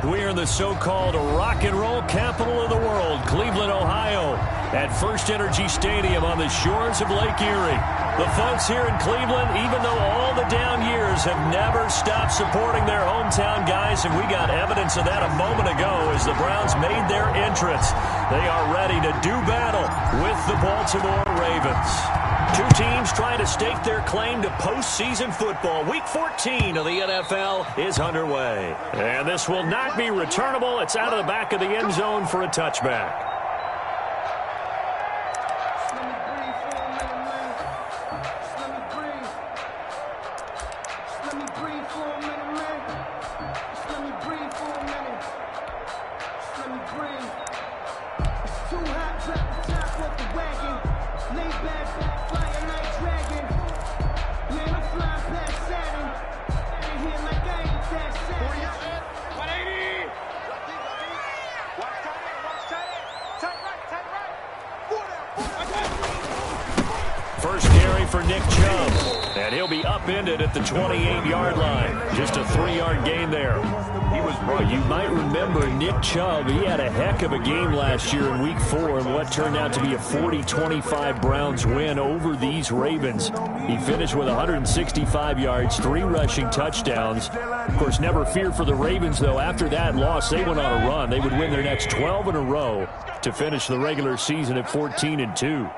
We're in the so-called rock and roll capital of the world, Cleveland, Ohio, at First Energy Stadium on the shores of Lake Erie. The folks here in Cleveland, even though all the down years, have never stopped supporting their hometown guys, and we got evidence of that a moment ago as the Browns made their entrance. They are ready to do battle with the Baltimore Ravens. Two teams trying to stake their claim to postseason football. Week 14 of the NFL is underway. And this will not be returnable. It's out of the back of the end zone for a touchback. First carry for Nick Chubb, and he'll be upended at the 28-yard line. Just a 3-yard gain there. You might remember Nick Chubb. He had a heck of a game last year in Week 4 in what turned out to be a 40-25 Browns win over these Ravens. He finished with 165 yards, 3 rushing touchdowns. Of course, never feared for the Ravens, though. After that loss, they went on a run. They would win their next 12 in a row to finish the regular season at 14-2.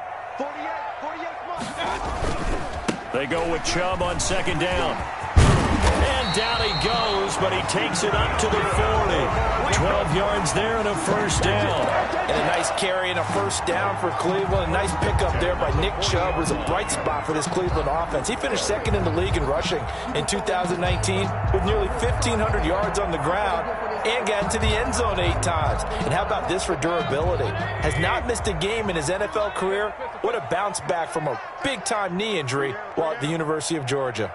They go with Chubb on second down. And down he goes, but he takes it up to the 40. 12 yards there and a first down. And a nice carry and a first down for Cleveland. A nice pickup there by Nick Chubb. It was a bright spot for this Cleveland offense. He finished second in the league in rushing in 2019 with nearly 1,500 yards on the ground and got into the end zone 8 times. And how about this for durability? Has not missed a game in his NFL career. What a bounce back from a big-time knee injury while at the University of Georgia.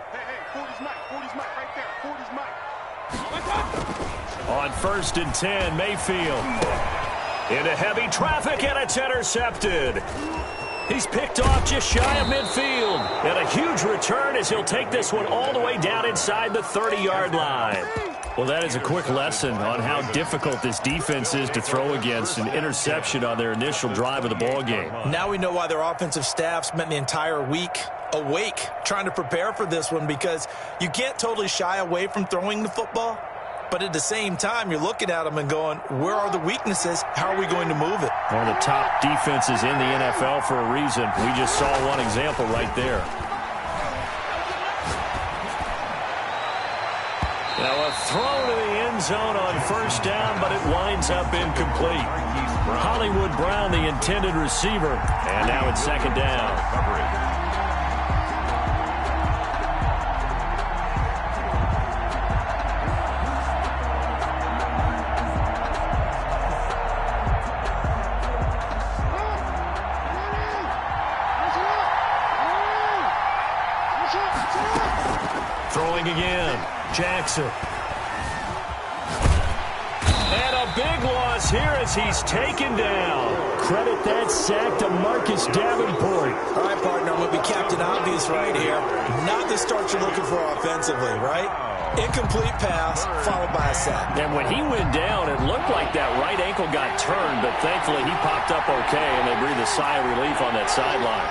On 1st and 10, Mayfield into heavy traffic, and it's intercepted. He's picked off just shy of midfield. And a huge return as he'll take this one all the way down inside the 30-yard line. Well, that is a quick lesson on how difficult this defense is to throw against. An interception on their initial drive of the ballgame. Now we know why their offensive staff spent the entire week awake trying to prepare for this one, because you can't totally shy away from throwing the football. But at the same time, you're looking at them and going, where are the weaknesses? How are we going to move it? One of the top defenses in the NFL for a reason. We just saw one example right there. Now a throw to the end zone on first down, but it winds up incomplete. Hollywood Brown, the intended receiver. And now it's second down. Throwing again, Jackson. And a big loss here as he's taken down. Credit that sack to Marcus Davenport. All right, partner, I'm going to be Captain Obvious right here. Not the start you're looking for offensively, right? Incomplete pass, followed by a sack. And when he went down, it looked like that right ankle got turned, but thankfully he popped up okay, and they breathed a sigh of relief on that sideline.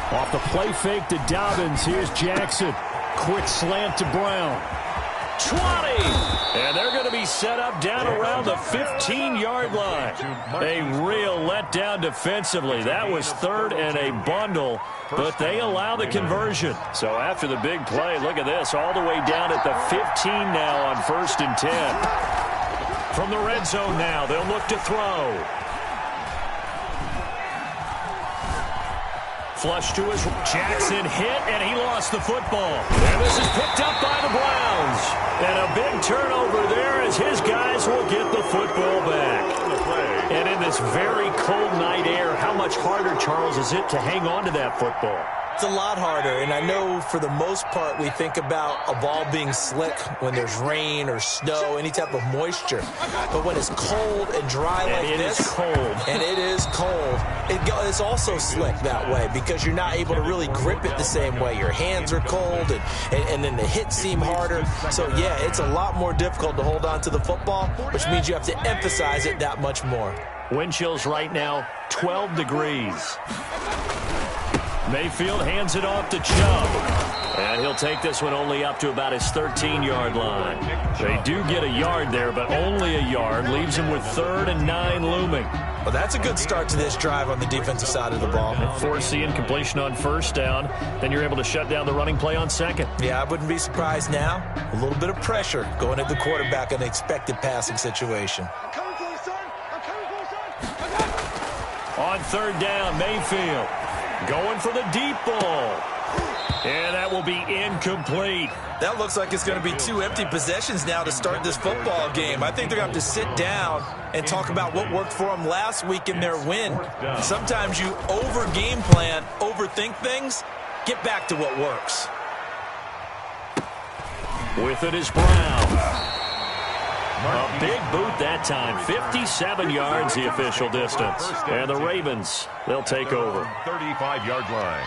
Off the play fake to Dobbins, here's Jackson. Quick slant to Brown. 20! And they're going to be set up down around the 15-yard line. A real letdown defensively. That was third and a bundle, but they allow the conversion. So after the big play, look at this, all the way down at the 15 now on 1st and 10. From the red zone now, they'll look to throw. Flush to his Jackson hit, and he lost the football. And this is picked up by the Browns. And a big turnover there as his guys will get the football back. And in this very cold night air, how much harder, Charles, is it to hang on to that football? It's a lot harder, and I know for the most part we think about a ball being slick when there's rain or snow, any type of moisture. But when it's cold and dry like this, and it is cold, it's also slick that way because you're not able to really grip it the same way. Your hands are cold, and then the hits seem harder. So, yeah, it's a lot more difficult to hold on to the football, which means you have to emphasize it that much more. Wind chills right now, 12 degrees. Mayfield hands it off to Chubb. And he'll take this one only up to about his 13-yard line. They do get a yard there, but only a yard. Leaves him with 3rd and 9 looming. Well, that's a good start to this drive on the defensive side of the ball. Force the incompletion on 1st down. Then you're able to shut down the running play on 2nd. Yeah, I wouldn't be surprised now. A little bit of pressure going at the quarterback in an expected passing situation. On 3rd down, Mayfield going for the deep ball. And that will be incomplete. That looks like it's going to be 2 empty possessions now to start this football game. I think they're going to have to sit down and talk about what worked for them last week in their win. Sometimes you over-game plan, overthink things. Get back to what works. With it is Brown. A big boot that time. 57 yards the official distance. And the Ravens, they'll take over. 35-yard line.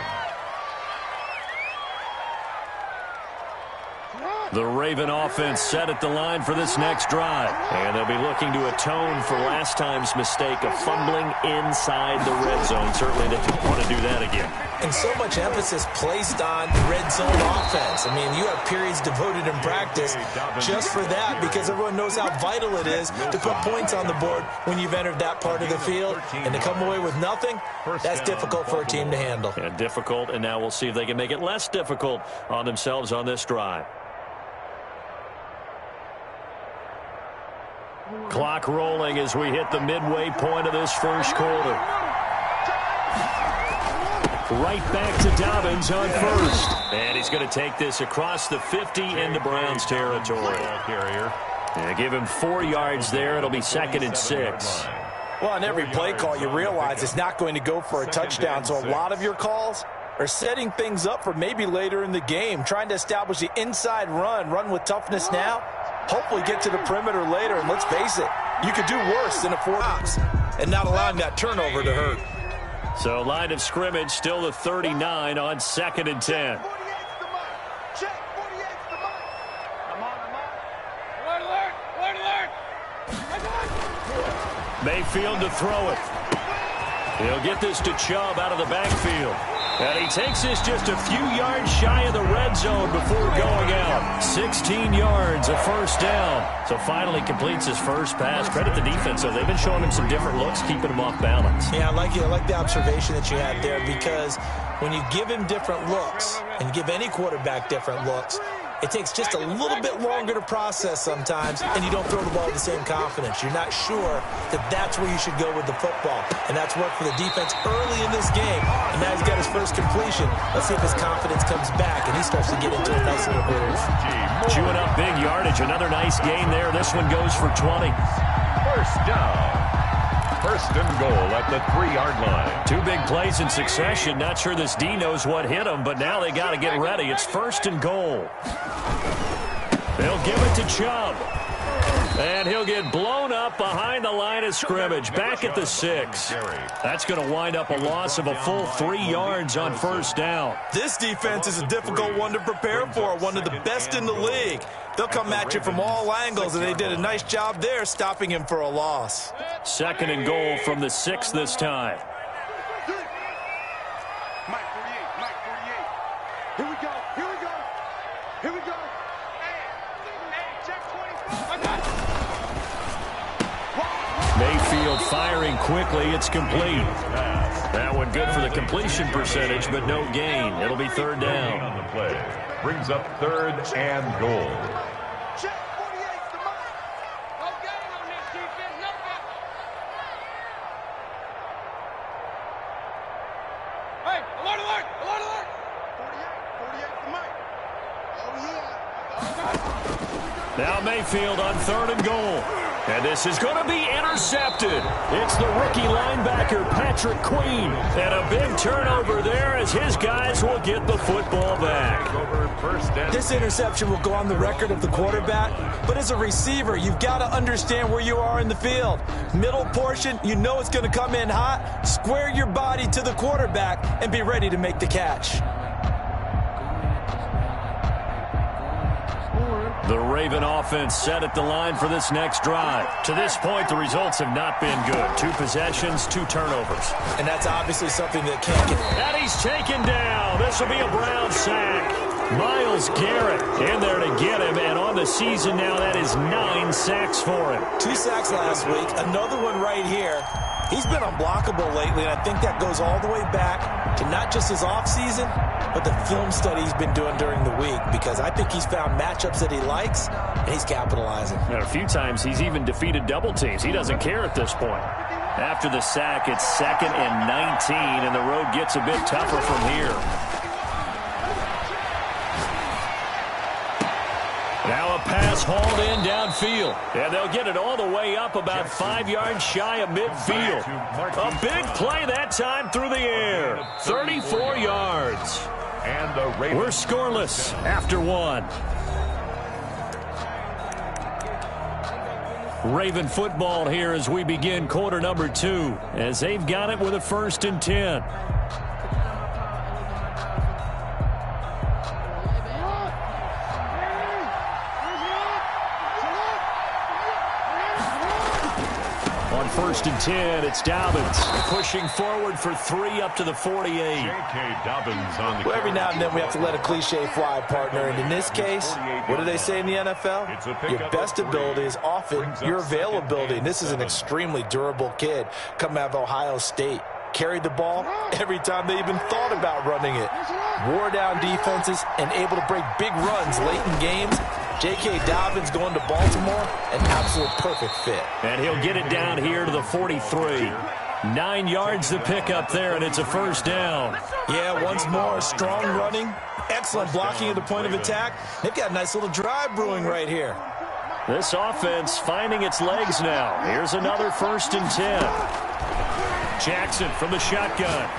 The Raven offense set at the line for this next drive. And they'll be looking to atone for last time's mistake of fumbling inside the red zone. Certainly they don't want to do that again. And so much emphasis placed on red zone offense. I mean, you have periods devoted in practice just for that because everyone knows how vital it is to put points on the board when you've entered that part of the field. And to come away with nothing, that's difficult for a team to handle. And difficult, and now we'll see if they can make it less difficult on themselves on this drive. Clock rolling as we hit the midway point of this first quarter. Right back to Dobbins on 1st. And he's going to take this across the 50 into Browns territory. And give him 4 yards there. It'll be 2nd and 6. Well, on every play call, you realize it's not going to go for a touchdown. So a lot of your calls are setting things up for maybe later in the game, trying to establish the inside run with toughness now. Hopefully get to the perimeter later, and let's face it, you could do worse than a 4 box and not allowing that turnover to hurt. So line of scrimmage still the 39 on 2nd and 10. Mayfield to throw it. He'll get this to Chubb out of the backfield. And he takes this just a few yards shy of the red zone before going out. 16 yards, a 1st down. So finally completes his first pass. Credit the defense, though. They've been showing him some different looks, keeping him off balance. Yeah, I like the observation that you had there because when you give him different looks and give any quarterback different looks, it takes just a little bit longer to process sometimes, and you don't throw the ball with the same confidence. You're not sure that that's where you should go with the football, and that's worked for the defense early in this game, and now he's got his first completion. Let's see if his confidence comes back, and he starts to get into a nice little groove. Chewing up big yardage. Another nice gain there. This one goes for 20. 1st down. 1st and goal at the 3-yard line. 2 big plays in succession. Not sure this D knows what hit him, but now they got to get ready. It's 1st and goal. They'll give it to Chubb. And he'll get blown up behind the line of scrimmage. Back at the 6. That's going to wind up a loss of a full 3 yards on 1st down. This defense is a difficult one to prepare for. One of the best in the league. They'll come at you from all angles, and they did a nice job there stopping him for a loss. 2nd and goal from the 6 this time. Mike 48. Here we go. Here we go. Hey, check 24. Mayfield firing quickly. It's complete. That one good for the completion percentage, but no gain. It'll be 3rd down. On the play. Brings up 3rd and goal. Check 48's the mark. No gain on this defense. No gain. Hey, alert, alert, alert, alert. 48's the mark. Oh, yeah. Now Mayfield on 3rd and goal. And this is going to be intercepted. It's the rookie linebacker, Patrick Queen. And a big turnover there as his guys will get the football back. This interception will go on the record of the quarterback, but as a receiver, you've got to understand where you are in the field. Middle portion, you know it's going to come in hot. Square your body to the quarterback and be ready to make the catch. The Raven offense set at the line for this next drive. To this point, the results have not been good. 2 possessions, 2 turnovers. And that's obviously something that can't get... And he's taken down. This will be a Brown sack. Myles Garrett in there to get him, and on the season now, that is 9 sacks for him. 2 sacks last week, another one right here. He's been unblockable lately, and I think that goes all the way back to not just his offseason, but the film study he's been doing during the week, because I think he's found matchups that he likes, and he's capitalizing. And a few times he's even defeated double teams. He doesn't care at this point. After the sack, it's 2nd and 19, and the road gets a bit tougher from here. Now a pass hauled in downfield. And they'll get it all the way up about 5 yards shy of midfield. A big play that time through the air. 34 yards. And the Ravens. We're scoreless after 1. Raven football here as we begin quarter number 2. As they've got it with a 1st and 10. On 1st and 10, it's Dobbins pushing forward for 3 up to the 48. J.K. Dobbins on the Well, every now and then we have to let a cliche fly, partner. And in this case, what do they say in the NFL? Your best ability is often your availability. And this is an extremely durable kid coming out of Ohio State. Carried the ball every time they even thought about running it. Wore down defenses and able to break big runs late in games. J.K. Dobbins going to Baltimore, an absolute perfect fit. And he'll get it down here to the 43. 9 yards to pick up there, and it's a 1st down. Yeah, once more, strong running, excellent blocking at the point of attack. They've got a nice little drive brewing right here. This offense finding its legs now. Here's another 1st and 10. Jackson from the shotgun.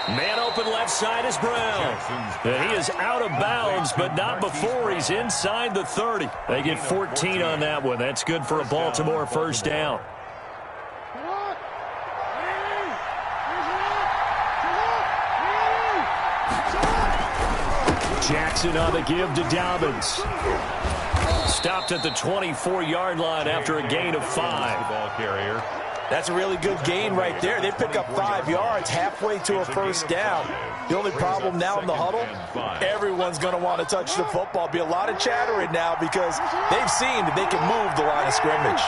Man open left side is Brown. And he is out of bounds, but not before he's inside the 30. They get 14 on that one. That's good for a Baltimore 1st down. Jackson on the give to Dobbins. Stopped at the 24-yard line after a gain of 5. Ball carrier. That's a really good gain right there. They pick up 5 yards halfway to a 1st down. The only problem now in the huddle, everyone's going to want to touch the football. Be a lot of chattering now because they've seen that they can move the line of scrimmage.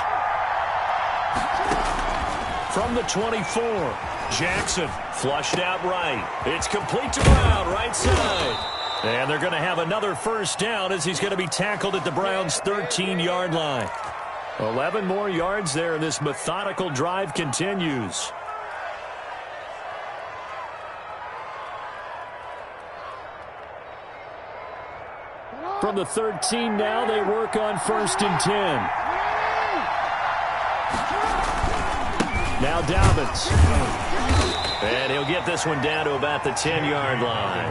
From the 24, Jackson flushed out right. It's complete to Brown, right side. And they're going to have another 1st down as he's going to be tackled at the Browns' 13-yard line. 11 more yards there, and this methodical drive continues. From the 13 now, they work on 1st and 10. Now Dobbins. And he'll get this one down to about the 10-yard line.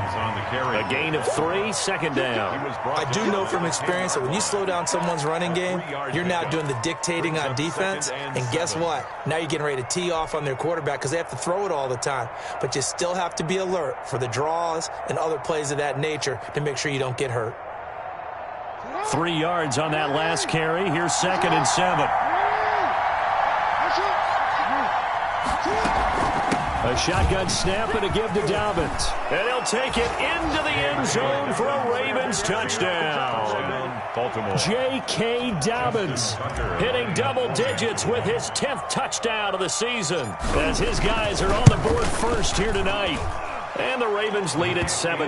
A gain of 3, 2nd down. I do know from experience that when you slow down someone's running game, you're now doing the dictating on defense. And guess what? Now you're getting ready to tee off on their quarterback because they have to throw it all the time. But you still have to be alert for the draws and other plays of that nature to make sure you don't get hurt. 3 yards on that last carry. Here's 2nd and 7. A shotgun snap and a give to Dobbins. And he'll take it into the end zone for a Ravens touchdown. J.K. Dobbins hitting double digits with his 10th touchdown of the season as his guys are on the board first here tonight. And the Ravens lead at 7-0.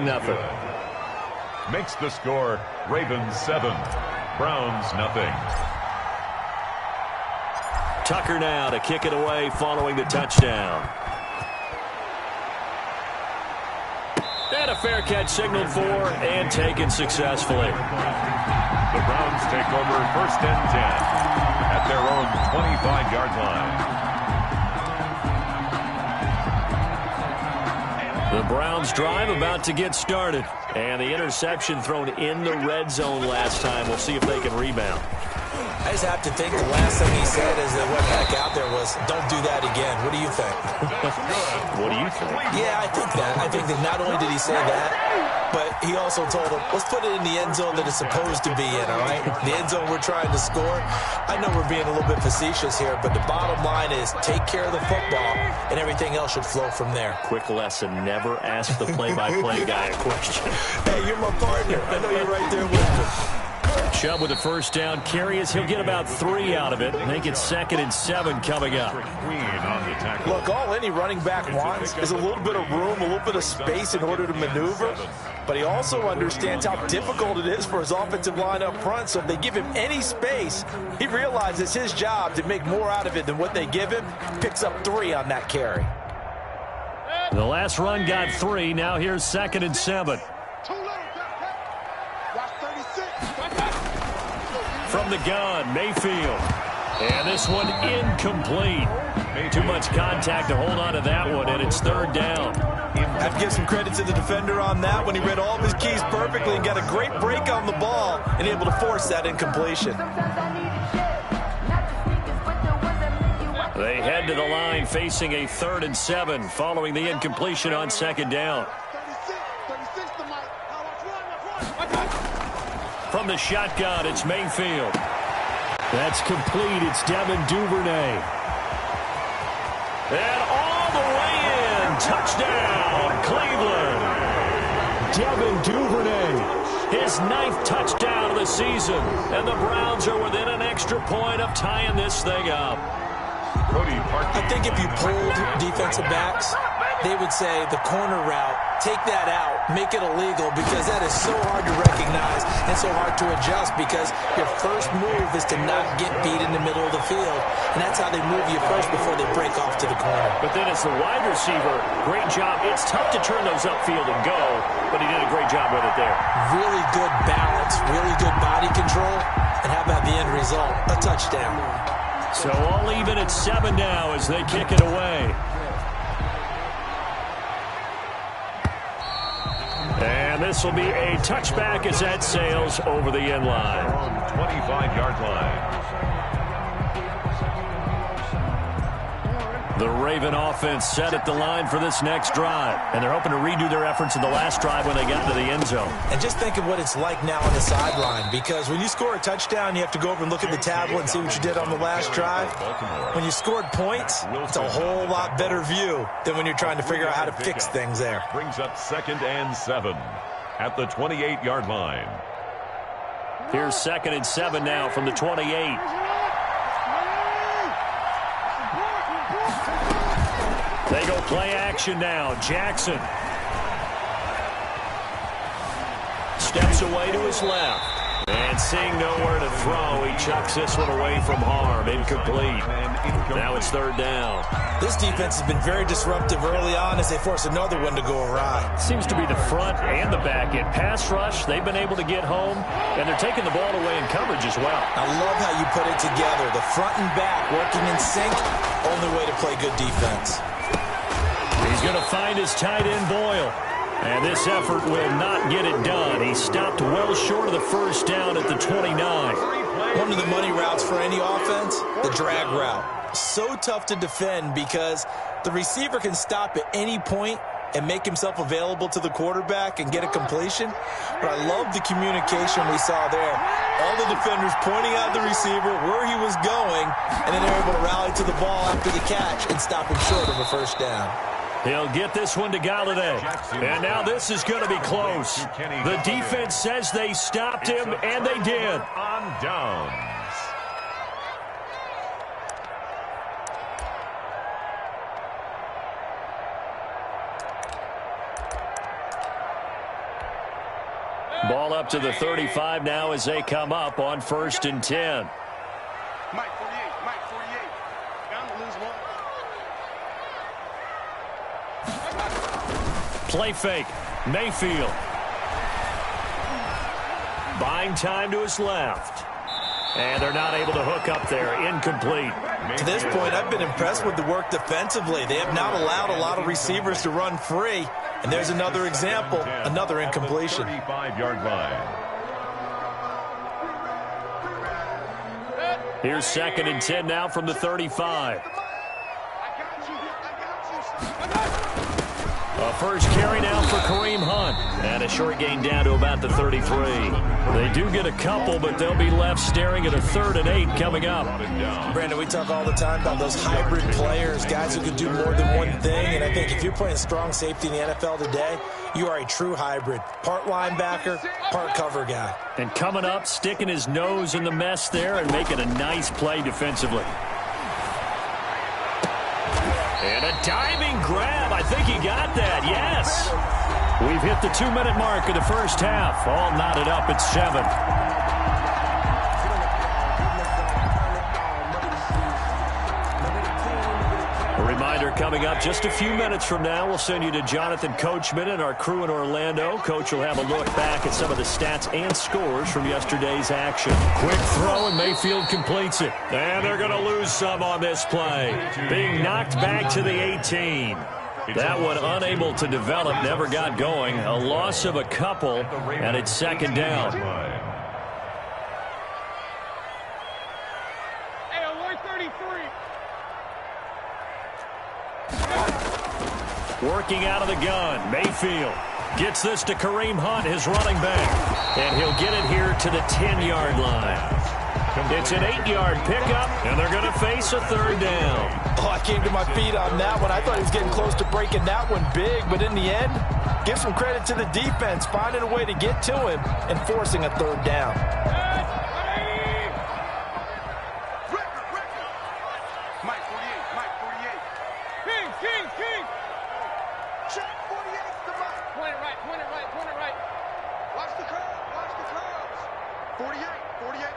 Makes the score Ravens 7, Browns 0. Tucker now to kick it away following the touchdown. And a fair catch signaled for and taken successfully. The Browns take over 1st and 10 at their own 25-yard line. The Browns drive about to get started. And the interception thrown in the red zone last time. We'll see if they can rebound. I just have to think the last thing he said as they went back out there was, don't do that again. What do you think? What do you think? Yeah, I think that. I think that not only did he say that, but he also told him, let's put it in the end zone that it's supposed to be in, all right? The end zone we're trying to score. I know we're being a little bit facetious here, but the bottom line is take care of the football, and everything else should flow from there. Quick lesson, never ask the play-by-play guy a question. Hey, you're my partner. I know you're right there with me. Chubb with a first down carry as he'll get about 3 out of it. Make it 2nd and 7 coming up. Look, all any running back wants is a little bit of room, a little bit of space in order to maneuver. But he also understands how difficult it is for his offensive line up front. So if they give him any space, he realizes it's his job to make more out of it than what they give him. Picks up 3 on that carry. The last run got 3. Now here's 2nd and 7. From the gun, Mayfield. And this one incomplete. Too much contact to hold on to that one, and it's 3rd down. I have to give some credit to the defender on that one. He read all of his keys perfectly and got a great break on the ball and able to force that incompletion. They head to the line facing a 3rd and 7 following the incompletion on 2nd down. From the shotgun, it's Mayfield. That's complete. It's Devin Duvernay. And all the way in. Touchdown, Cleveland. Devin Duvernay. His 9th touchdown of the season. And the Browns are within an extra point of tying this thing up. I think if you pulled defensive backs, they would say the corner route, take that out, make it illegal, because that is so hard to recognize and so hard to adjust, because your first move is to not get beat in the middle of the field, and that's how they move you first before they break off to the corner. But then as the wide receiver, great job. It's tough to turn those upfield and go, but he did a great job with it there. Really good balance, really good body control, and how about the end result? A touchdown. So all even at 7 now as they kick it away. And this will be a touchback as that sails over the end line. 25-yard line. The Raven offense set at the line for this next drive. And they're hoping to redo their efforts in the last drive when they got to the end zone. And just think of what it's like now on the sideline, because when you score a touchdown, you have to go over and look at the tablet and see what you did on the last drive. When you scored points, it's a whole lot better view than when you're trying to figure out how to fix things there. Brings up 2nd and 7 at the 28-yard line. Here's 2nd and 7 now from the 28. They go play action now. Jackson steps away to his left. And seeing nowhere to throw, he chucks this one away from harm. Incomplete. Now it's 3rd down. This defense has been very disruptive early on as they force another one to go awry. Seems to be the front and the back end. Pass rush, they've been able to get home, and they're taking the ball away in coverage as well. I love how you put it together. The front and back working in sync, only way to play good defense. He's going to find his tight end, Boyle. And this effort will not get it done. He stopped well short of the first down at the 29. One of the money routes for any offense, the drag route. So tough to defend because the receiver can stop at any point and make himself available to the quarterback and get a completion. But I love the communication we saw there. All the defenders pointing out the receiver, where he was going, and then they're able to rally to the ball after the catch and stop him short of a first down. He'll get this one to Galladay. And now this is going to be close. The defense says they stopped him, and they did. On downs. Ball up to the 35 now as they come up on 1st and 10. Mike 48, Mike 48. Down to lose one. Play fake. Mayfield. Buying time to his left. And they're not able to hook up there. Incomplete. To this point, I've been impressed with the work defensively. They have not allowed a lot of receivers to run free. And there's another example, another incompletion. 35-yard line. Here's 2nd and 10 now from the 35. A first carry now for Kareem Hunt. And a short gain down to about the 33. They do get a couple, but they'll be left staring at a 3rd and 8 coming up. Brandon, we talk all the time about those hybrid players, guys who can do more than one thing. And I think if you're playing strong safety in the NFL today, you are a true hybrid. Part linebacker, part cover guy. And coming up, sticking his nose in the mess there and making a nice play defensively. And a diving grab. I think he got that. Yes. We've hit the 2-minute mark of the first half. All knotted up at 7. A reminder coming up just a few minutes from now. We'll send you to Jonathan Coachman and our crew in Orlando. Coach will have a look back at some of the stats and scores from yesterday's action. Quick throw, and Mayfield completes it. And they're going to lose some on this play. Being knocked back to the 18. That one unable to develop, never got going. A loss of a couple, and it's 2nd down. Hey, alert 33. Working out of the gun, Mayfield gets this to Kareem Hunt, his running back. And he'll get it here to the 10-yard line. It's an 8-yard pickup, and they're going to face a 3rd down. Oh, I came to my feet on that one. I thought he was getting close to breaking that one big, but in the end, give some credit to the defense, finding a way to get to him and forcing a 3rd down. Mike 48, Mike 48. King. Check 48 to Mike. Point it right. Watch the curves. 48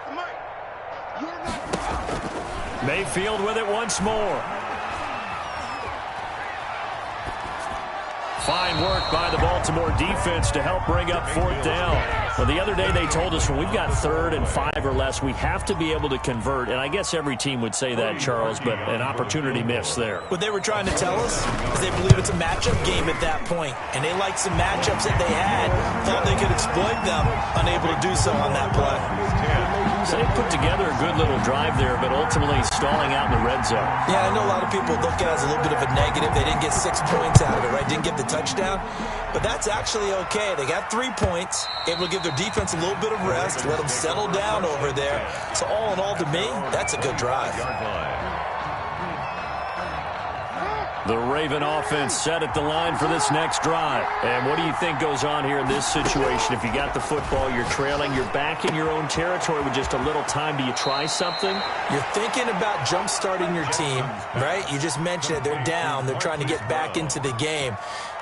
to Mike. You're not. Mayfield with it once more. Fine work by the Baltimore defense to help bring up 4th down. Well, the other day they told us when we've got 3rd and 5 or less, we have to be able to convert. And I guess every team would say that, Charles, but an opportunity missed there. What they were trying to tell us is they believe it's a matchup game at that point. And they liked some matchups that they had, thought they could exploit them, unable to do so on that play. So they put together a good little drive there, but ultimately stalling out in the red zone. Yeah, I know a lot of people look at it as a little bit of a negative. They didn't get 6 points out of it, right? Didn't get the touchdown. But that's actually okay. They got 3 points, able to give their defense a little bit of rest, let them settle down over there. So all in all, to me, that's a good drive. The Raven offense set at the line for this next drive. And what do you think goes on here in this situation? If you got the football, you're trailing, you're back in your own territory with just a little time. Do you try something? You're thinking about jump-starting your team, right? You just mentioned it. They're down. They're trying to get back into the game.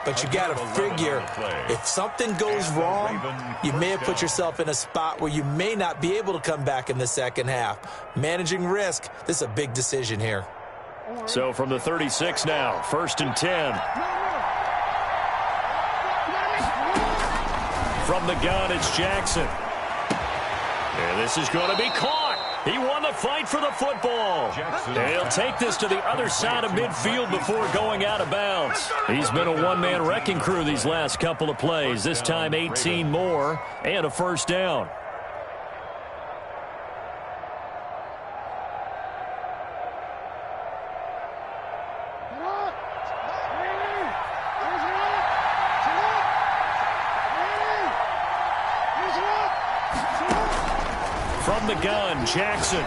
But you got to figure, if something goes wrong, you may have put yourself in a spot where you may not be able to come back in the second half. Managing risk, this is a big decision here. So from the 36 now, 1st and 10. From the gun, it's Jackson. And this is going to be caught. He won the fight for the football. And he'll take this to the other side of midfield before going out of bounds. He's been a one-man wrecking crew these last couple of plays. This time 18 more and a 1st down. From the gun, Jackson.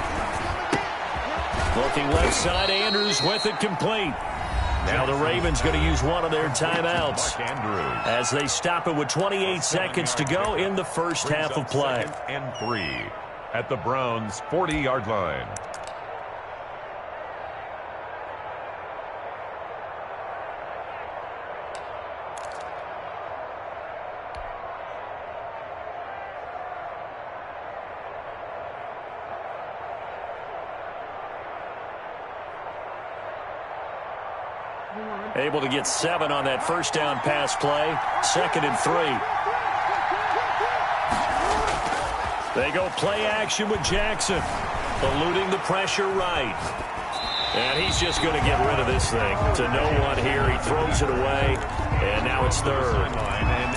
Looking left side, Andrews with it complete. Now the Ravens going to use one of their timeouts as they stop it with 28 seconds to go in the first half of play. 2nd and 3 at the Browns' 40-yard line. Able to get 7 on that first down pass play. 2nd and 3. They go play action with Jackson. Eluding the pressure right. And he's just going to get rid of this thing. To no one here. He throws it away. And now it's 3rd.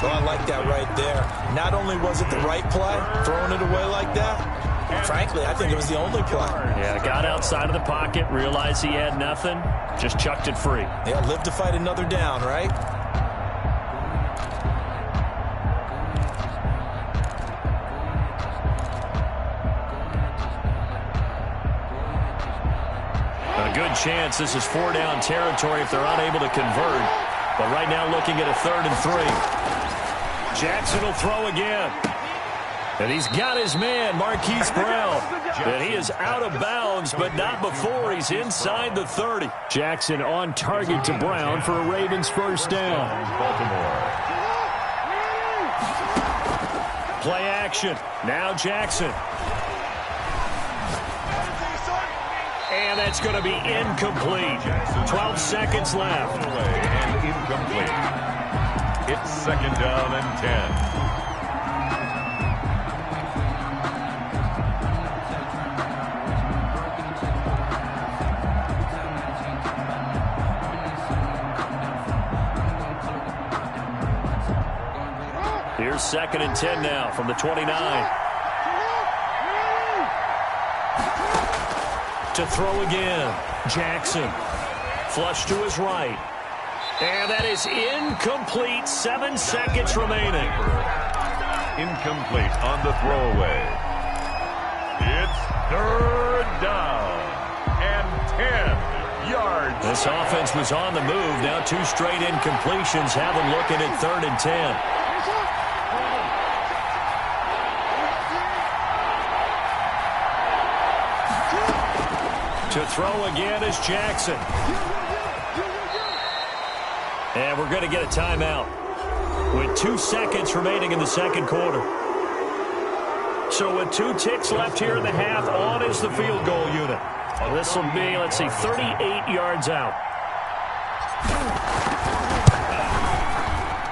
Oh, I like that right there. Not only was it the right play, throwing it away like that, frankly, I think it was the only play. Yeah, got outside of the pocket, realized he had nothing, just chucked it free. Yeah, live to fight another down, right? A good chance this is 4-down territory if they're unable to convert. But right now looking at a 3rd and 3. Jackson will throw again. And he's got his man, Marquise Brown. And he is out of bounds, but not before he's inside the 30. Jackson on target to Brown for a Ravens first down. Baltimore. Play action. Now Jackson. And that's going to be incomplete. 12 seconds left. And incomplete. It's 2nd down and 10. Here's 2nd and 10 now from the 29. To throw again. Jackson. Flush to his right. And that is incomplete. 7 seconds remaining. Incomplete on the throwaway. It's 3rd down and 10 yards. This offense was on the move. Now 2 straight incompletions have them looking at 3rd and 10. To throw again is Jackson. And we're going to get a timeout with 2 seconds remaining in the second quarter. So with 2 ticks left here in the half, on is the field goal unit. This will be, let's see, 38 yards out.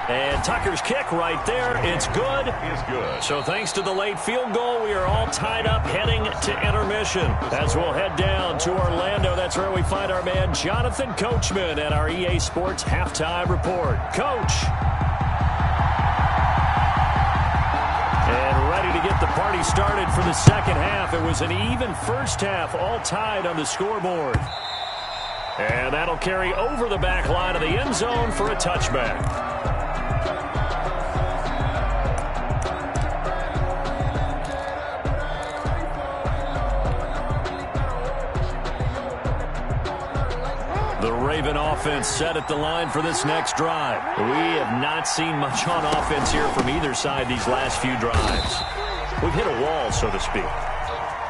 And Tucker's kick right there. It's good. Is good. So thanks to the late field goal, we are all tied up heading to intermission. As we'll head down to Orlando, that's where we find our man Jonathan Coachman at our EA Sports Halftime Report. Coach. And ready to get the party started for the second half. It was an even first half, all tied on the scoreboard. And that'll carry over the back line of the end zone for a touchback. The Raven offense set at the line for this next drive. We have not seen much on offense here from either side these last few drives. We've hit a wall, so to speak.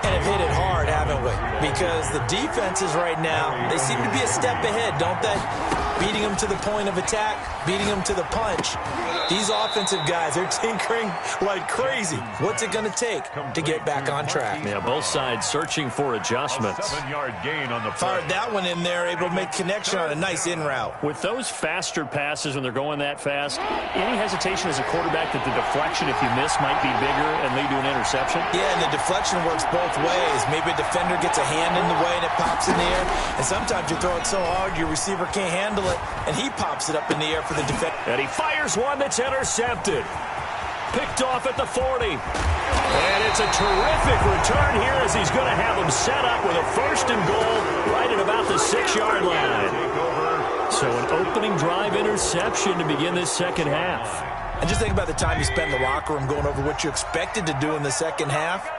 And have hit it hard, haven't we? Because the defenses right now, they seem to be a step ahead, don't they? Beating them to the point of attack, beating them to the punch. These offensive guys, they're tinkering like crazy. What's it going to take to get back on track? Yeah, both sides searching for adjustments. A 7-yard gain on the play. Fired that one in there, able to make connection on a nice in route. With those faster passes when they're going that fast, any hesitation as a quarterback that the deflection, if you miss, might be bigger and lead to an interception? Yeah, and the deflection works both ways. Maybe a defender gets a hand in the way and it pops in the air. And sometimes you throw it so hard your receiver can't handle it, and he pops it up in the air for the defender. And he fires one that's intercepted. Picked off at the 40. And it's a terrific return here as he's going to have him set up with a 1st and goal right at about the 6-yard line. So an opening drive interception to begin this second half. And just think about the time you spend in the locker room going over what you expected to do in the second half.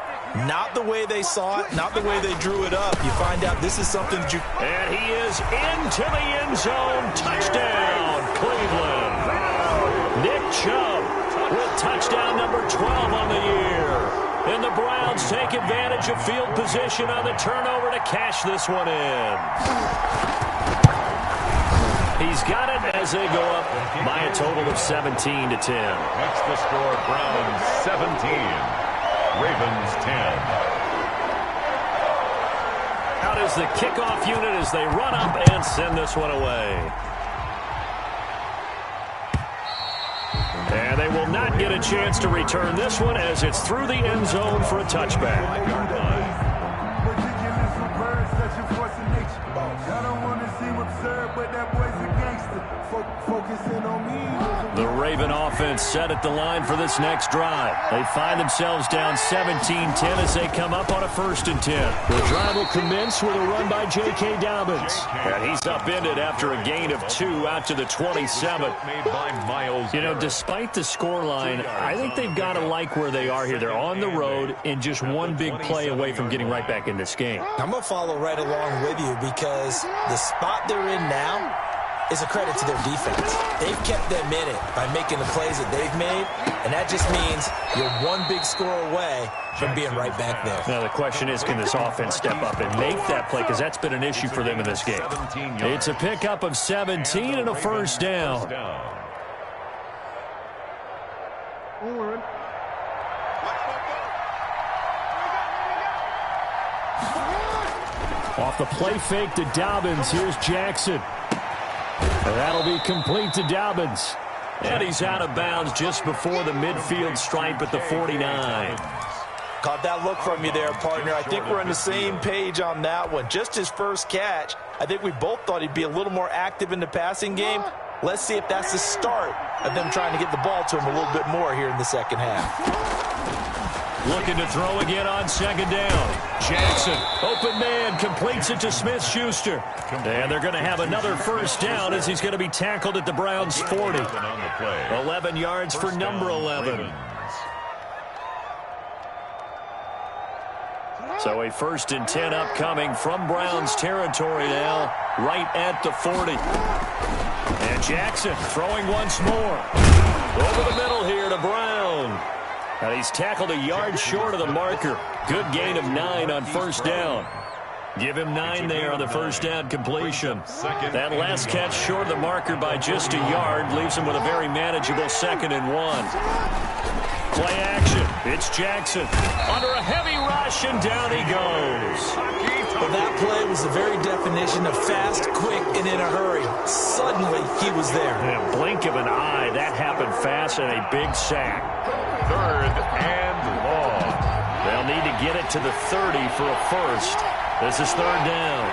Not the way they saw it, not the way they drew it up. You find out this is something that you... And he is into the end zone. Touchdown, Cleveland. Nick Chubb with touchdown number 12 on the year. And the Browns take advantage of field position on the turnover to cash this one in. He's got it as they go up by a total of 17-10. That's the score. Browns 17. Ravens 10. Out is the kickoff unit as they run up and send this one away. And they will not get a chance to return this one as it's through the end zone for a touchback. The Raven offense set at the line for this next drive. They find themselves down 17-10 as they come up on a 1st and 10. The drive will commence with a run by J.K. Dobbins. And he's upended after a gain of 2 out to the 27. You know, despite the scoreline, I think they've got to like where they are here. They're on the road and just one big play away from getting right back in this game. I'm going to follow right along with you because the spot they're in now is a credit to their defense. They've kept them in it by making the plays that they've made, and that just means you're one big score away from being right back there. Now the question is, can this offense step up and make that play, because that's been an issue for them in this game. It's a pickup of 17 and a 1st down. Off the play fake to Dobbins, here's Jackson. And that'll be complete to Dobbins. And he's out of bounds just before the midfield stripe at the 49. Caught that look from you there, partner. I think we're on the same page on that one. Just his first catch. I think we both thought he'd be a little more active in the passing game. Let's see if that's the start of them trying to get the ball to him a little bit more here in the second half. Looking to throw again on 2nd down. Jackson, open man, completes it to Smith-Schuster. And they're going to have another 1st down as he's going to be tackled at the Browns' 40. 11 yards for number 11. So a 1st and 10 upcoming from Browns territory now, right at the 40. And Jackson throwing once more. Over the middle here to Brown. And he's tackled a yard short of the marker. Good gain of 9 on 1st down. Give him 9 there on the 1st down completion. That last catch short of the marker by just a yard leaves him with a very manageable 2nd and 1. Play action. It's Jackson. Under a heavy rush, and down he goes. Well, that play was the very definition of fast, quick, and in a hurry. Suddenly, he was there. In a blink of an eye, that happened fast and a big sack. 3rd and long. They'll need to get it to the 30 for a 1st. This is 3rd down.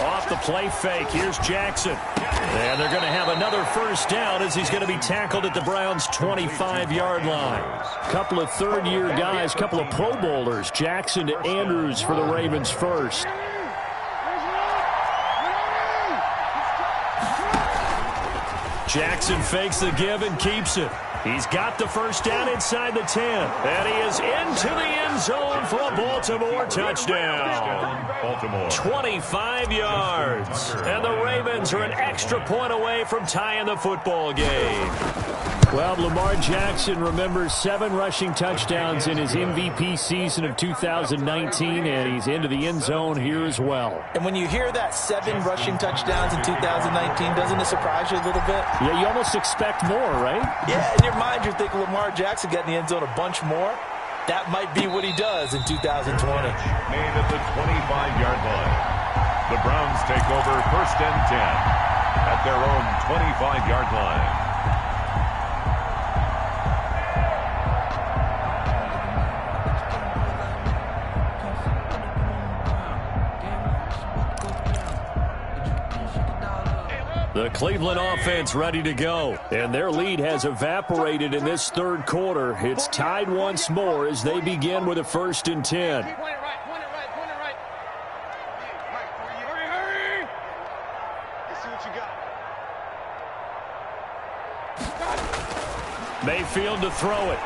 Off the play fake, here's Jackson. And they're going to have another 1st down as he's going to be tackled at the Browns' 25-yard line. Couple of 3rd-year guys, couple of Pro Bowlers. Jackson to Andrews for the Ravens 1st. Jackson fakes the give and keeps it. He's got the 1st down inside the 10. And he is into the end zone for a Baltimore touchdown. 25 yards. And the Ravens are an extra point away from tying the football game. Well, Lamar Jackson remembers 7 rushing touchdowns in his MVP season of 2019, and he's into the end zone here as well. And when you hear that 7 rushing touchdowns in 2019, doesn't it surprise you a little bit? Yeah, you almost expect more, right? Yeah, in your mind, you're thinking Lamar Jackson got in the end zone a bunch more. That might be what he does in 2020. Made at the 25-yard line. The Browns take over 1st and 10 at their own 25-yard line. The Cleveland offense ready to go, and their lead has evaporated in this 3rd quarter. It's tied once more as they begin with a 1st and 10. Point it right, point it right, point it right. Hurry, hurry! Let's see what you got. Mayfield to throw it.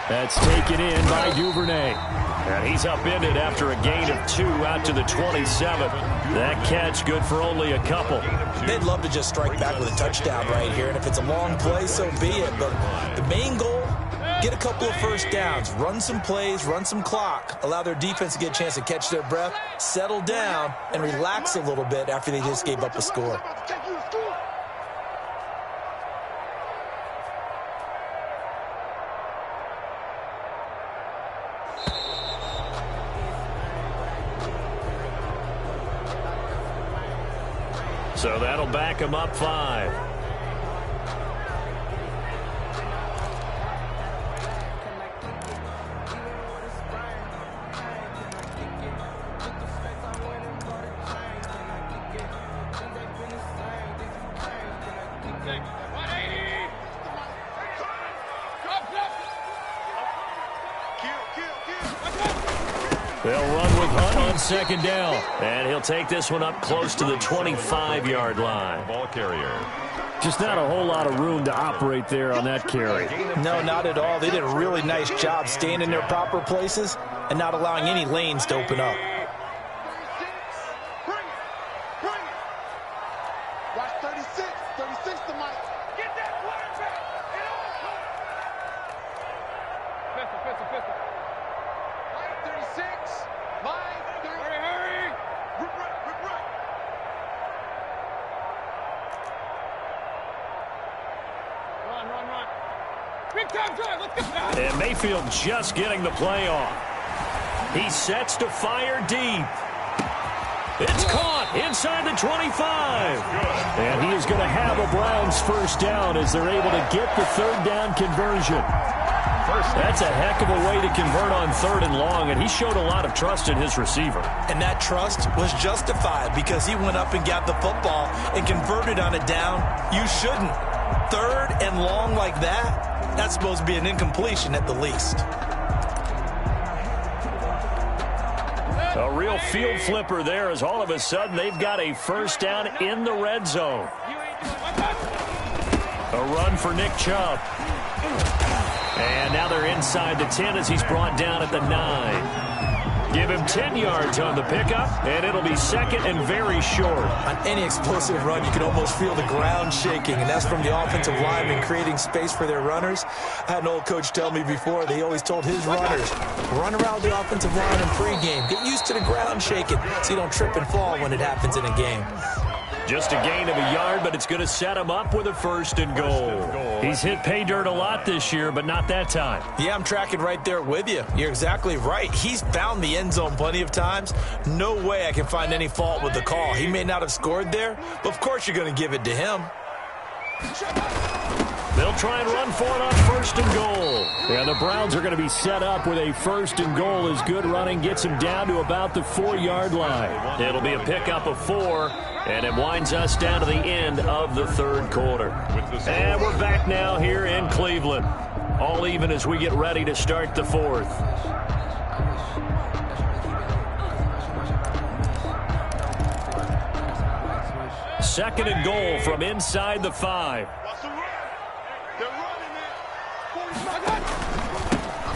That's taken in by Duvernay. And he's upended after a gain of 2 out to the 27. That catch good for only a couple. They'd love to just strike back with a touchdown right here, and if it's a long play, so be it. But the main goal, get a couple of 1st downs, run some plays, run some clock, allow their defense to get a chance to catch their breath, settle down, and relax a little bit after they just gave up a score. So that'll back him up 5. They'll run with Hunt on second down. And he'll take this one up close to the 25-yard line. Ball carrier. Just not a whole lot of room to operate there on that carry. No, not at all. They did a really nice job staying in their proper places and not allowing any lanes to open up. Watch 36. 36 to Mike. Get that quarterback. Pistol. Mike 36. Mike 30. Hurry. Rip right. Run. Big time drive. Let's go. And Mayfield just getting the play off. He sets to fire deep. It's caught inside the 25. And he is going to have a Browns first down as they're able to get the third down conversion. That's a heck of a way to convert on 3rd and long, and he showed a lot of trust in his receiver. And that trust was justified because he went up and got the football and converted on a down. You shouldn't. 3rd and long like that, that's supposed to be an incompletion at the least. A real field flipper there as all of a sudden they've got a first down in the red zone. A run for Nick Chubb. And now they're inside the 10 as he's brought down at the 9. Give him 10 yards on the pickup, and it'll be second and very short. On any explosive run, you can almost feel the ground shaking, and that's from the offensive linemen creating space for their runners. I had an old coach tell me before, they always told his runners, run around the offensive line in pregame. Get used to the ground shaking so you don't trip and fall when it happens in a game. Just a gain of a yard, but it's going to set him up with a 1st and goal. He's hit pay dirt a lot this year, but not that time. Yeah, I'm tracking right there with you. You're exactly right. He's found the end zone plenty of times. No way I can find any fault with the call. He may not have scored there, but of course you're going to give it to him. They'll try and run for it on 1st and goal. Yeah, the Browns are going to be set up with a 1st and goal as good running gets him down to about the 4-yard line. It'll be a pickup of 4, and it winds us down to the end of the 3rd quarter. And we're back now here in Cleveland. All even as we get ready to start the 4th. Second and goal from inside the 5.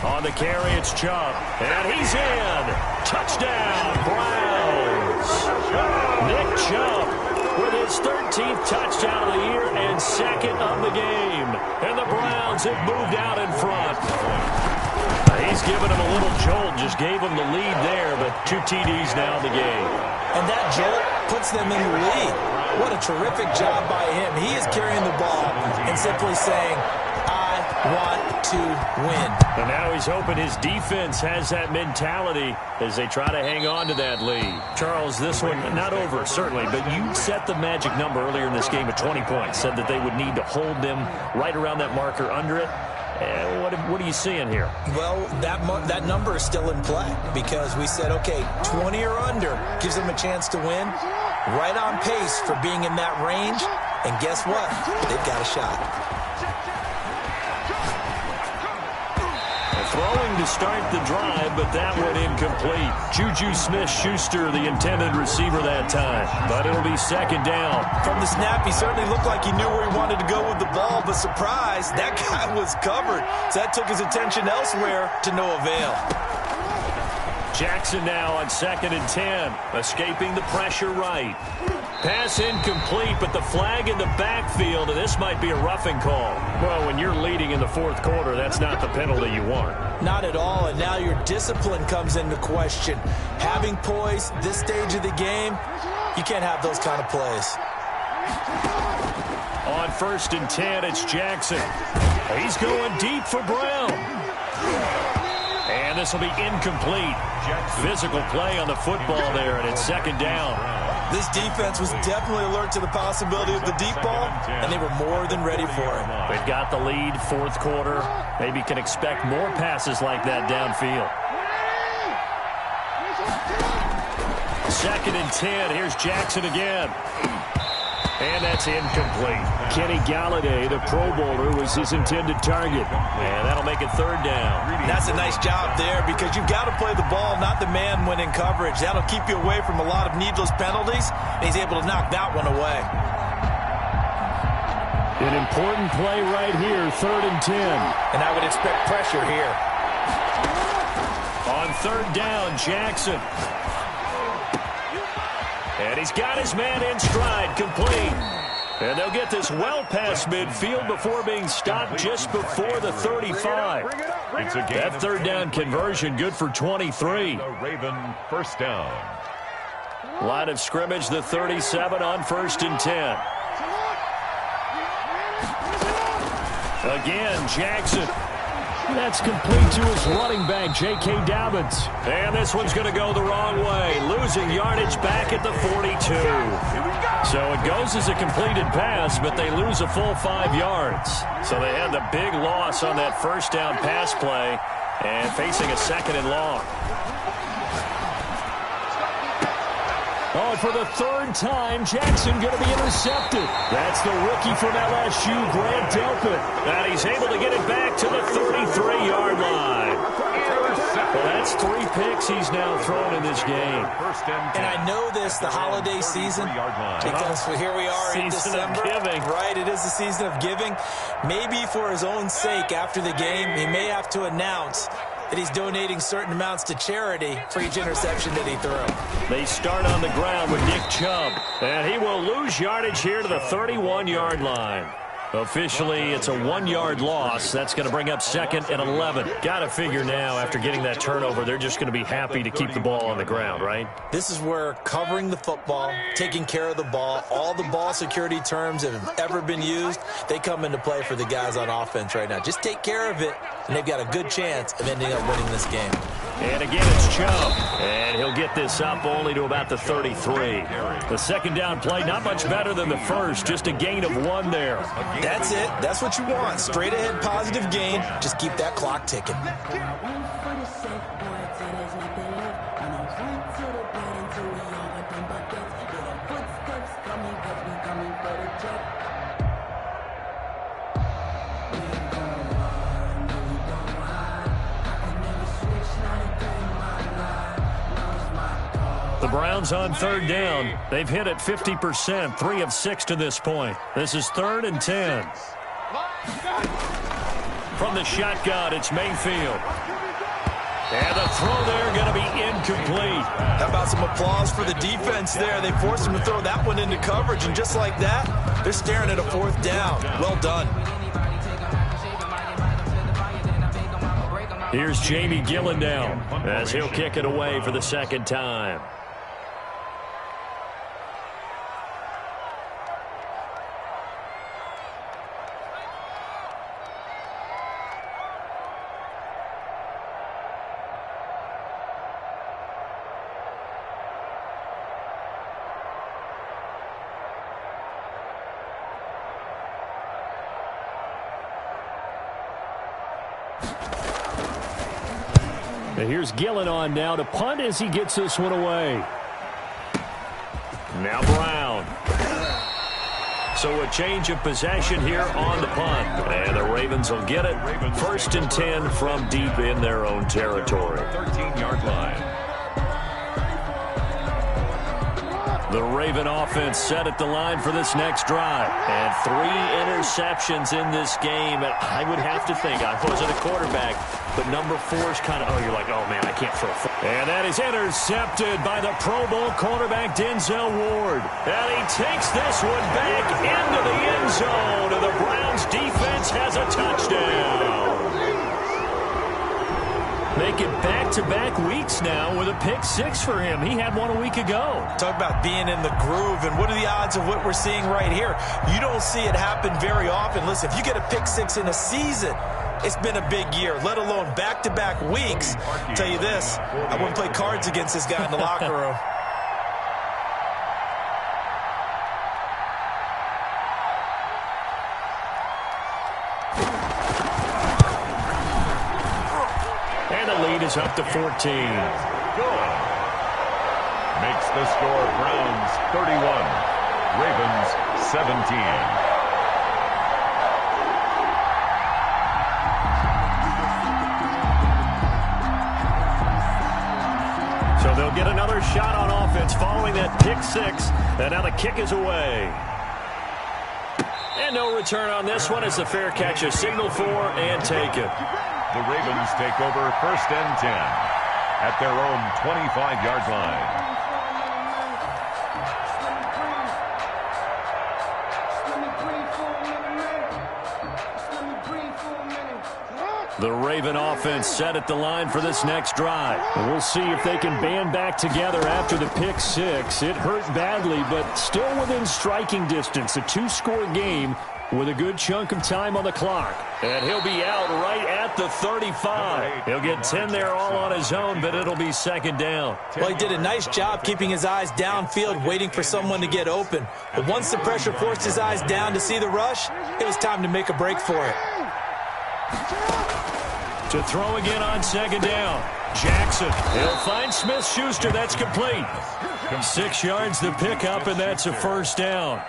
On the carry, it's Chubb. And he's in. Touchdown, Browns. Nick Chubb with his 13th touchdown of the year and 2nd of the game. And the Browns have moved out in front. He's given him a little jolt, just gave him the lead there, but 2 TDs now in the game. And that jolt puts them in the lead. What a terrific job by him. He is carrying the ball and simply saying, I want to win. And now he's hoping his defense has that mentality as they try to hang on to that lead. Charles, this one not over, certainly, but you set the magic number earlier in this game at 20 points, said that they would need to hold them right around that marker under it. What are you seeing here? Well, that number is still in play because we said, okay, 20 or under gives them a chance to win. Right on pace for being in that range. And guess what? They've got a shot. Throwing to start the drive, but that one incomplete. Juju Smith-Schuster, the intended receiver that time. But it'll be 2nd down. From the snap, he certainly looked like he knew where he wanted to go with the ball, but surprise, that guy was covered. So that took his attention elsewhere to no avail. Jackson now on 2nd and 10, escaping the pressure right. Pass incomplete, but the flag in the backfield, and this might be a roughing call. Well, when you're leading in the 4th quarter, that's not the penalty you want. Not at all, and now your discipline comes into question. Having poise this stage of the game, you can't have those kind of plays. On 1st and 10, it's Jackson. He's going deep for Brown. And this will be incomplete. Physical play on the football there, and it's 2nd down. This defense was definitely alert to the possibility of the deep ball, and they were more than ready for it. They've got the lead, fourth quarter. Maybe can expect more passes like that downfield. 2nd and 10. Here's Jackson again. And that's incomplete. Kenny Galladay, the Pro Bowler, was his intended target. And that'll make it 3rd down. That's a nice job there because you've got to play the ball, not the man when in coverage. That'll keep you away from a lot of needless penalties, and he's able to knock that one away. An important play right here, 3rd and 10. And I would expect pressure here. On 3rd down, Jackson. And he's got his man in stride, complete. And they'll get this well past midfield before being stopped just before the 35. That 3rd down conversion good for 23. The Raven 1st down. Line of scrimmage, the 37 on 1st and 10. Again, Jackson. That's complete to his running back, J.K. Dobbins. And this one's going to go the wrong way, losing yardage back at the 42. So it goes as a completed pass, but they lose a full 5 yards. So they had the big loss on that 1st down pass play and facing a 2nd and long. Oh, and for the 3rd time, Jackson going to be intercepted. That's the rookie from LSU, Grant Delpit. And he's able to get it back to the 33-yard line. Well, that's 3 picks he's now thrown in this game. And I know this, the holiday season, because here we are in December. Right, it is the season of giving. Maybe for his own sake, after the game, he may have to announce that he's donating certain amounts to charity for each interception that he threw. They start on the ground with Nick Chubb. And he will lose yardage here to the 31-yard line. Officially, it's a 1-yard loss. That's going to bring up 2nd and 11. Got to figure now, after getting that turnover, they're just going to be happy to keep the ball on the ground, right? This is where covering the football, taking care of the ball, all the ball security terms that have ever been used, they come into play for the guys on offense right now. Just take care of it, and they've got a good chance of ending up winning this game. And again, it's Chubb. And he'll get this up only to about the 33. The 2nd down play, not much better than the first. Just a gain of 1 there. That's it. That's what you want. Straight ahead positive gain. Just keep that clock ticking. The Browns on 3rd down. They've hit it 50%, 3 of 6 to this point. This is 3rd and 10. From the shotgun, it's Mayfield. And the throw there going to be incomplete. How about some applause for the defense there? They forced him to throw that one into coverage, and just like that, they're staring at a 4th down. Well done. Here's Jamie Gillendown as he'll kick it away for the 2nd time. And here's Gillen on now to punt as he gets this one away. Now Brown. So a change of possession here on the punt. And the Ravens will get it. 1st and 10 from deep in their own territory. 13-yard line. The Raven offense set at the line for this next drive. And 3 interceptions in this game. And I would have to think, I wasn't a quarterback, but number 4 is kind of, you're like, oh, man, I can't throw. And that is intercepted by the Pro Bowl quarterback, Denzel Ward. And he takes this one back into the end zone. And the Browns defense has a touchdown. Make it back-to-back weeks now with a pick-6 for him. He had one a week ago. Talk about being in the groove, and what are the odds of what we're seeing right here? You don't see it happen very often. Listen, if you get a pick-6 in a season, it's been a big year, let alone back-to-back weeks. I'll tell you this, I wouldn't play cards against this guy in the locker room. lead is up to 14. Good. Makes the score Browns 31, Ravens 17. So they'll get another shot on offense following that pick six. And now the kick is away. And no return on this one as the fair catch is signaled for and taken. The Ravens take over 1st and 10 at their own 25-yard line. The Raven offense set at the line for this next drive. And we'll see if they can band back together after the pick six. It hurt badly, but still within striking distance. A two-score game with a good chunk of time on the clock. And he'll be out right at the 35. He'll get 10 there all on his own, but it'll be second down. Well, he did a nice job keeping his eyes downfield, waiting for someone to get open. But once the pressure forced his eyes down to see the rush, it was time to make a break for it. To throw again on second down. Jackson. He'll find Smith-Schuster. That's complete. 6 yards the pickup, and that's a first down.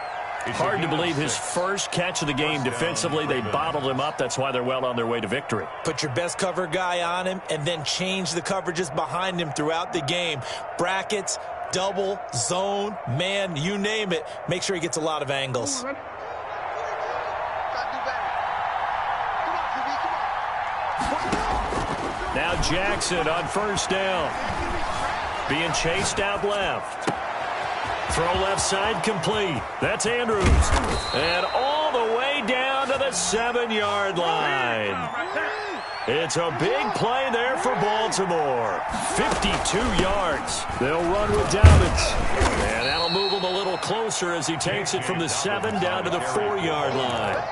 Hard to believe his first catch of the game. Defensively, they bottled him up. That's why they're well on their way to victory. Put your best cover guy on him and then change the coverages behind him throughout the game. Brackets, double, zone, man, you name it. Make sure he gets a lot of angles. Now Jackson on first down. Being chased out left. Throw left side complete. That's Andrews. And all the way down to the 7-yard line. It's a big play there for Baltimore. 52 yards. They'll run with Dobbins. And that'll move him a little closer as he takes it from the 7 down to the 4-yard line.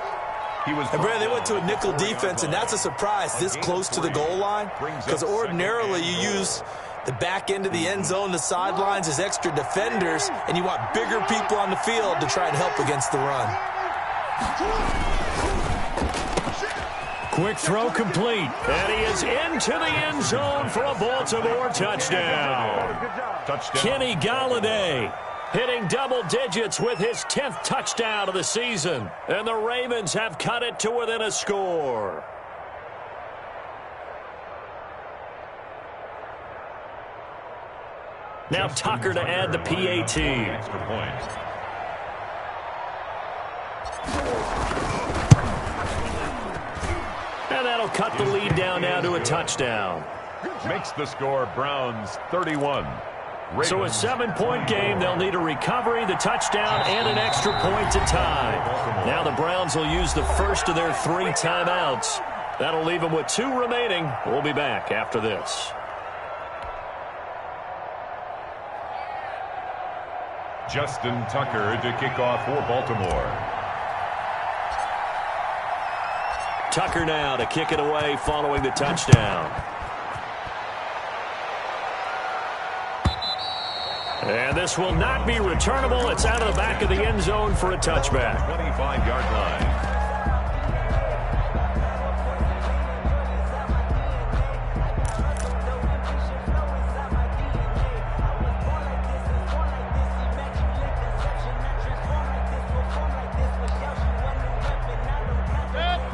And Brad, they went to a nickel defense, and that's a surprise this close to the goal line, because ordinarily you use the back end of the end zone, the sidelines as extra defenders, and you want bigger people on the field to try and help against the run. Quick throw complete, and he is into the end zone for a Baltimore touchdown. Kenny Golladay hitting double digits with his 10th touchdown of the season. And the Ravens have cut it to within a score. Now Tucker to add the PAT. Extra point. And that'll cut the lead down now to a touchdown. Makes the score Browns 31. So a 7-point game. They'll need a recovery, the touchdown, and an extra point to tie. Now the Browns will use the first of their 3 timeouts. That'll leave them with 2 remaining. We'll be back after this. Justin Tucker to kick off for Baltimore. Tucker now to kick it away following the touchdown. And this will not be returnable. It's out of the back of the end zone for a touchback. 25-yard line.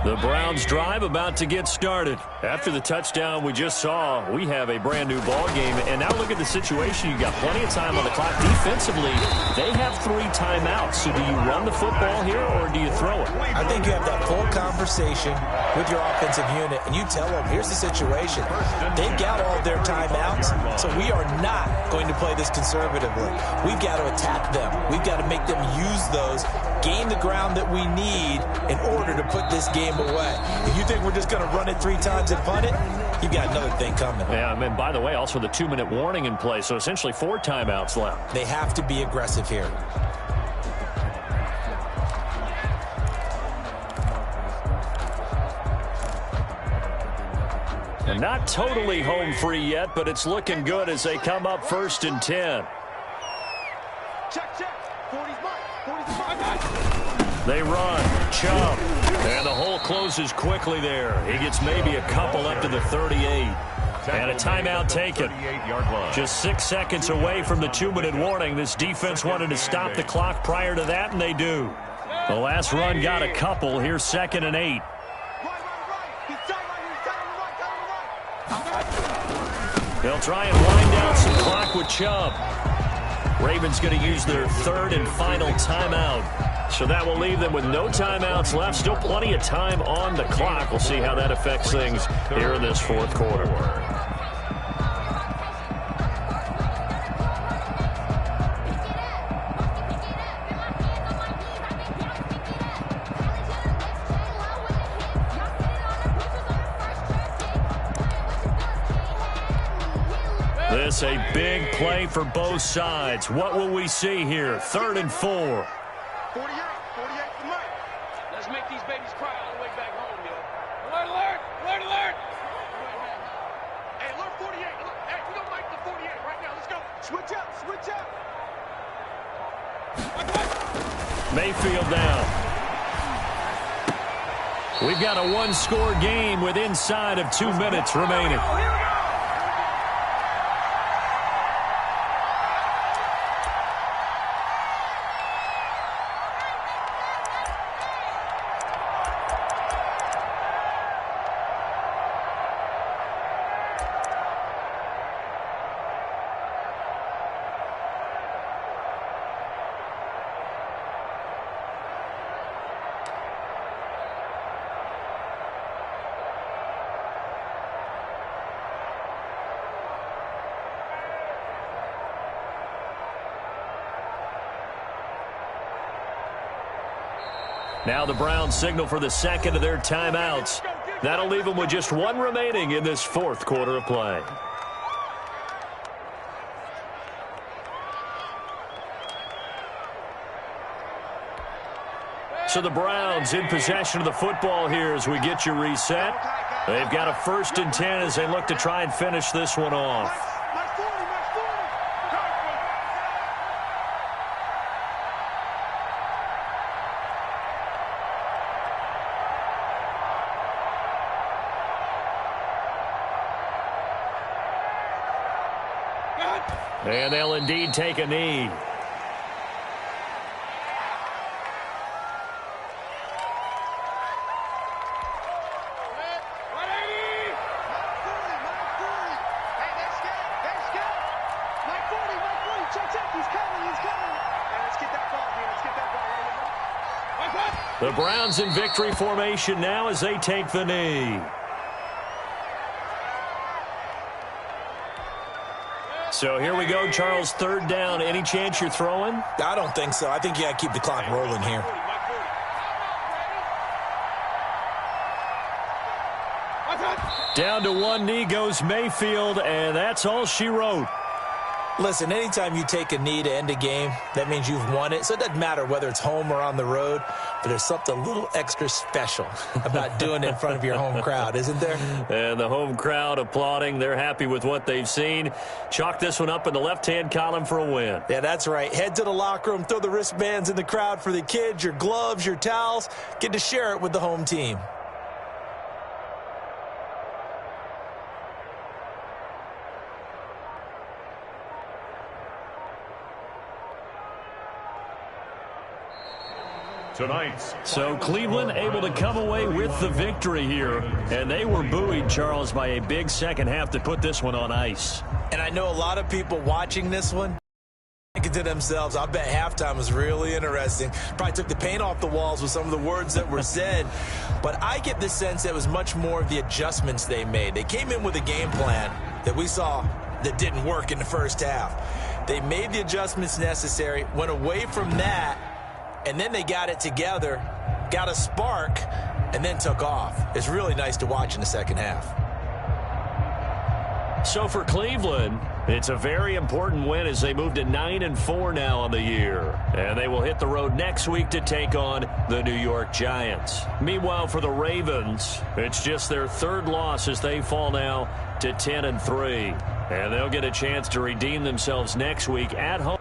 The Browns drive about to get started. After the touchdown we just saw, we have a brand new ball game. And now look at the situation. You got plenty of time on the clock. Defensively, they have 3 timeouts. So do you run the football here or do you throw it? I think you have that full conversation with your offensive unit, and you tell them, here's the situation. They've got all of their timeouts, so we are not going to play this conservatively. We've got to attack them. We've got to make them use those, gain the ground that we need in order to put this game away. If you think we're just going to run it 3 times and punt it, you've got another thing coming. Yeah, and by the way, also the 2-minute warning in play, so essentially 4 timeouts left. They have to be aggressive here. And not totally home free yet, but it's looking good as they come up 1st and 10. Check, check. 40's mine. 40's mine. They run. Chubb. And the hole closes quickly there. He gets maybe a couple up to the 38. And a timeout taken. Just 6 seconds away from the 2-minute warning. This defense wanted to stop the clock prior to that, and they do. The last run got a couple. Here's 2nd and 8. They'll try and wind down some clock with Chubb. Ravens going to use their 3rd and final timeout. So that will leave them with no timeouts left. Still plenty of time on the clock. We'll see how that affects things here in this 4th quarter. This a big play for both sides. What will we see here? 3rd and 4. 48 for Mike. Let's make these babies cry all the way back home, yo. Alert, alert, alert, alert. Hey, alert 48. Hey, we don't like the 48 right now. Let's go. Switch up, switch up. Mayfield down. We've got a 1-score game with inside of 2 minutes remaining. Now the Browns signal for the 2nd of their timeouts. That'll leave them with just 1 remaining in this 4th quarter of play. So the Browns in possession of the football here as we get you reset. They've got a 1st and 10 as they look to try and finish this one off. And they'll indeed take a knee. The Browns in victory formation now as they take the knee. So here we go, Charles, 3rd down. Any chance you're throwing? I don't think so. I think you got to keep the clock rolling here. Down to 1 knee goes Mayfield, and that's all she wrote. Listen, anytime you take a knee to end a game, that means you've won it. So it doesn't matter whether it's home or on the road, but there's something a little extra special about doing it in front of your home crowd, isn't there? And the home crowd applauding. They're happy with what they've seen. Chalk this one up in the left-hand column for a win. Yeah, that's right. Head to the locker room, throw the wristbands in the crowd for the kids, your gloves, your towels. Get to share it with the home team. So Cleveland able to come away with the victory here. And they were buoyed, Charles, by a big second half that put this one on ice. And I know a lot of people watching this one thinking to themselves, I bet halftime was really interesting. Probably took the paint off the walls with some of the words that were said. But I get the sense that it was much more of the adjustments they made. They came in with a game plan that we saw that didn't work in the first half. They made the adjustments necessary, went away from that, and then they got it together, got a spark, and then took off. It's really nice to watch in the second half. So for Cleveland, it's a very important win as they move to 9-4 now on the year. And they will hit the road next week to take on the New York Giants. Meanwhile, for the Ravens, it's just their 3rd loss as they fall now to 10-3. And they'll get a chance to redeem themselves next week at home.